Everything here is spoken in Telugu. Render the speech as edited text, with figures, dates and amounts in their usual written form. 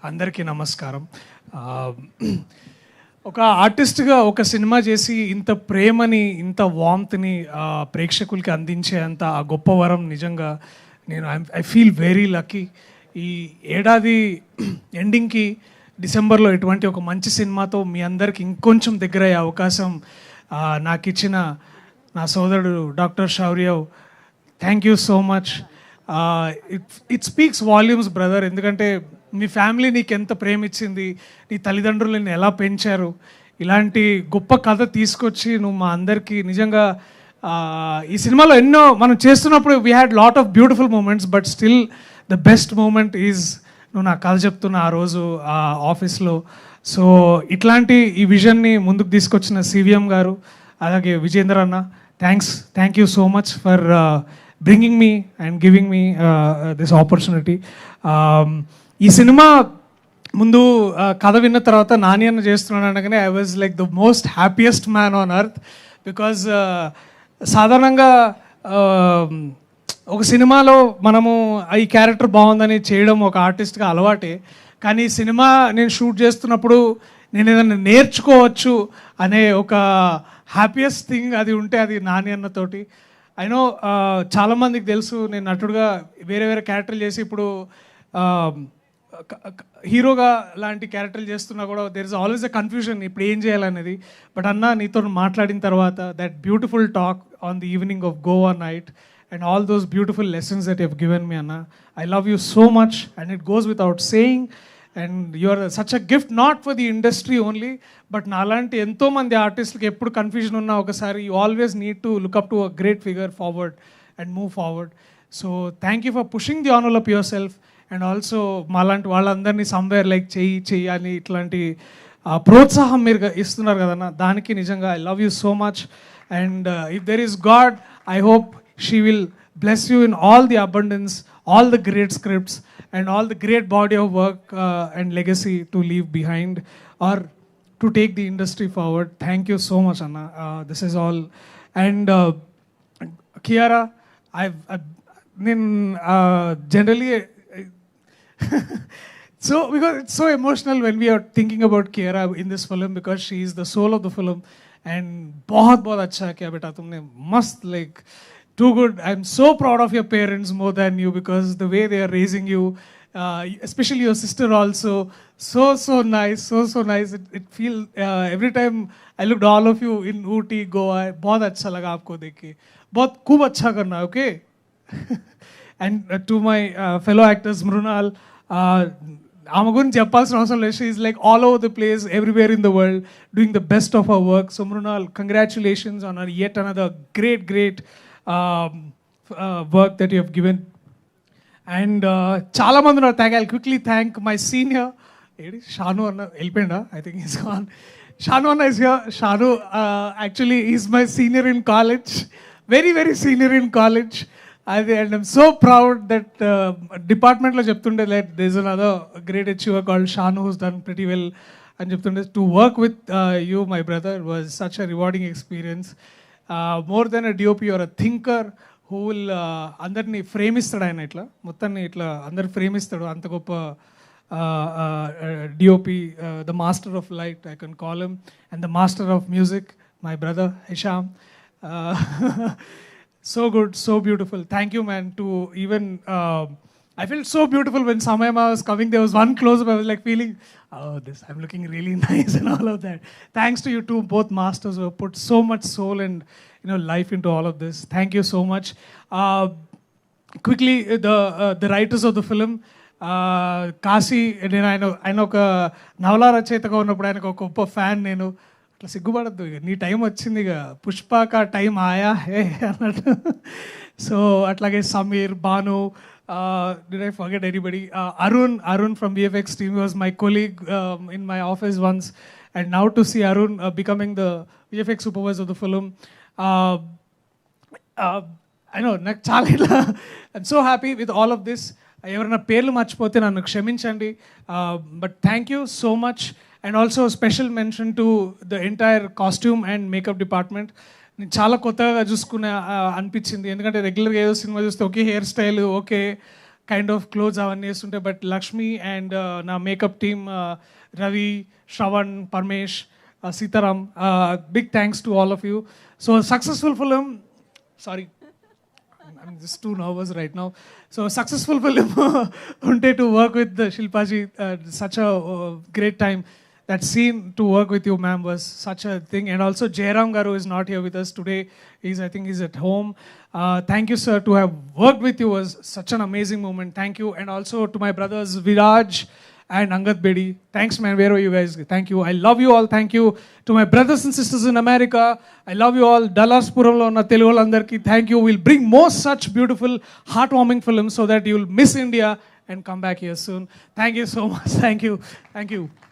అందరికీ నమస్కారం. ఒక ఆర్టిస్ట్గా ఒక సినిమా చేసి ఇంత ప్రేమని, ఇంత వామ్త్ని ప్రేక్షకులకి అందించేంత ఆ గొప్ప వరం నిజంగా నేను ఐ ఫీల్ వెరీ లక్కీ. ఈ ఏడాది ఎండింగ్కి డిసెంబర్లో ఇటువంటి ఒక మంచి సినిమాతో మీ అందరికి ఇంకొంచెం దగ్గర అయ్యే అవకాశం నాకు ఇచ్చిన నా సోదరుడు doctor Shauryav, thank you so much. It speaks volumes brother. ఎందుకంటే మీ ఫ్యామిలీ నీకు ఎంత ప్రేమించింది, నీ తల్లిదండ్రులు నిన్ను ఎలా పెంచారు, ఇలాంటి గొప్ప కథ తీసుకొచ్చి నువ్వు మా అందరికీ నిజంగా ఈ సినిమాలో ఎన్నో మనం చేస్తున్నప్పుడు we had lot of beautiful moments, but still the best moment is నువ్వు నా కథ చెప్తున్న ఆ రోజు ఆఫీస్లో. సో ఇట్లాంటి ఈ విజన్ని ముందుకు తీసుకొచ్చిన సివిఎం గారు, అలాగే విజేందర్ అన్న, thank you so much for bringing me and giving me this opportunity. ఈ సినిమా ముందు కథ విన్న తర్వాత నాని అన్న చేస్తున్నాను అనగానే I was like the most happiest man on earth. Because సాధారణంగా ఒక సినిమాలో మనము ఈ క్యారెక్టర్ బాగుందని చేయడం ఒక ఆర్టిస్ట్గా అలవాటే, కానీ సినిమా నేను షూట్ చేస్తున్నప్పుడు నేను ఏదైనా నేర్చుకోవచ్చు అనే ఒక హ్యాపీయెస్ట్ థింగ్ అది ఉంటే అది నాని అన్నతోటి. ఐ నో చాలామందికి తెలుసు నేను నటుడుగా వేరే వేరే క్యారెక్టర్లు చేసి ఇప్పుడు హీరోగా లాంటి క్యారెక్టర్లు చేస్తున్నా కూడా there is always a confusion ఇప్పుడు ఏం చేయాలనేది. బట్ అన్న నీతో మాట్లాడిన తర్వాత that beautiful talk on the evening of Goa night and all those beautiful lessons that you have given me అన్న, I love you so much and it goes without saying. And you are such a gift not for the industry only, but నాలాంటి ఎంతోమంది ఆర్టిస్ట్కి ఎప్పుడు కన్ఫ్యూజన్ ఉన్నా ఒకసారి you always need to look up to a great figure forward and move forward. So thank you for pushing the honour your self and also మాలాంటి వాళ్ళందరినీ సమ్వేర్ లైక్ చెయ్యాలి ఇట్లాంటి ప్రోత్సాహం మీరు ఇస్తున్నారు కదన్న, దానికి నిజంగా I love you so much. And if there is God, I hope she will bless you in all the abundance, all the great scripts and all the great body of work and legacy to leave behind or to take the industry forward. Thank you so much Anna. This is all. And Kiara, I've generally so because it's so emotional when we are thinking about Kiara in this film, because she is the soul of the film and bahut acha kiya beta tumne, mast like too good. I'm so proud of your parents more than you, because the way they are raising you, especially your sister also, so nice, so nice. It feel every time I looked all of you in Ooty, Goa, bahut acha laga aapko dekh ke, bahut खूब अच्छा करना, okay? And to my fellow actors, Mrunal, ఆమె గురించి చెప్పాల్సిన అవసరం లేదు. She is like all over the place, everywhere in the world, doing the best of our work. So Mrunal, congratulations on yet another great work that you have given. And చాలా మంది ఉన్నారు. Thank I quickly thank my senior Shanu అన్న, వెళ్ళిపోయిందా? I think is gone. Shanu అన్న is here. Shanu actually is my senior in college, very senior in college. And I'm so proud that డిపార్ట్మెంట్లో చెప్తుండే that there's another great achiever called Shanu who's done pretty well అని చెప్తుండే. To work with you, my brother, was such a rewarding experience. More than a DOP, you're a thinker who will అందరినీ ఫ్రేమ్ ఇస్తాడు. ఆయన ఇట్లా మొత్తాన్ని ఇట్లా అందరు ఫ్రేమ్ ఇస్తాడు. అంత గొప్ప DOP, the master of light, I can call him, and the master of music, my brother Hisham. So good, so beautiful. Thank you, man. To even I felt so beautiful when Samayama was coming. There was one close up. I was like feeling, oh, I'm looking really nice and all of that. Thanks to you two, both masters who have put so much soul and life into all of this. Thank you so much. Quickly, the writers of the film, Kashi, నేను ఆయన ఒక నవలా రచయితగా ఉన్నప్పుడు ఆయనకు ఒక గొప్ప ఫ్యాన్ నేను. అట్లా సిగ్గుపడద్దు, ఇక నీ టైం వచ్చింది, ఇక పుష్పక టైం ఆయా హే అన్నట్టు. సో అట్లాగే Sameer, Bhanu, did I forget anybody? Arun from VFX team was my colleague in my office once, and now to see Arun becoming the VFX supervisor of the film, I know నాకు చాలా ఇట్లా I'm so happy with all of this. ఎవరైనా పేర్లు మర్చిపోతే నన్ను క్షమించండి, but thank you so much. And also special mention to the entire costume and makeup department. నేను చాలా కొత్తగా చూసుకునే అనిపించింది, ఎందుకంటే రెగ్యులర్గా ఏదో సినిమా చూస్తే okay hair style, okay kind of clothes అవన్నీ వేస్తుంటే, బట్ లక్ష్మి అండ్ నా makeup team Ravi, Shravan, Paramesh, Seetharam, big thanks to all of you. So successful film, sorry I'm just too nervous right now. So successful film unte to work with Shilpaji, such a great time. That scene to work with you, ma'am, was such a thing. And also Jairam Garu is not here with us today. I think he's at home. Thank you, sir, to have worked with you was such an amazing moment. Thank you. And also to my brothers Viraj and Angad Bedi. Thanks, man. Where are you guys? Thank you. I love you all. Thank you to my brothers and sisters in America. I love you all. Dallas Puramlo na Telugu landarki. Thank you. We'll bring more such beautiful, heartwarming films so that you'll miss India and come back here soon. Thank you so much. Thank you. Thank you.